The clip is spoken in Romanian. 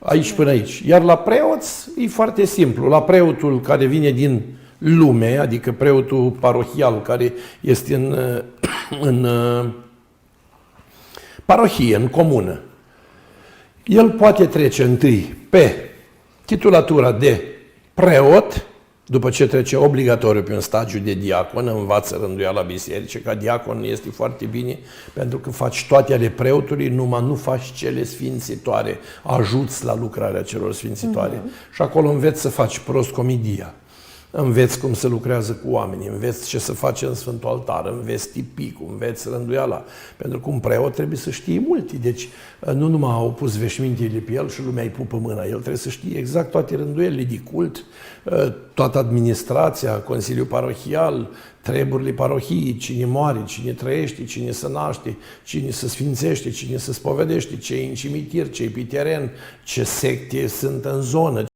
Aici până aici. Iar la preoți e foarte simplu. La preotul care vine din lume, adică preotul parohial care este în parohie, în comună, el poate trece întâi pe titulatura de preot, după ce trece obligatoriu pe un stagiu de diacon, învață rânduiala bisericii, ca diacon este foarte bine, pentru că faci toate ale preotului, numai nu faci cele sfințitoare, ajuți la lucrarea celor sfințitoare. Și acolo înveți să faci prostocomedia, înveți cum se lucrează cu oamenii, înveți ce să face în Sfântul Altar, înveți tipicul, înveți rânduiala. Pentru că un preot trebuie să știe multe. Deci nu numai au pus veșmintele pe el și lumea îi pupă mâna. El trebuie să știe exact toate rânduielile de cult, toată administrația, Consiliul Parohial, treburile parohiei, cine moare, cine trăiește, cine se naște, cine se sfințește, cine se spovedește, ce e în cimitir, ce e pe teren, ce secte sunt în zonă.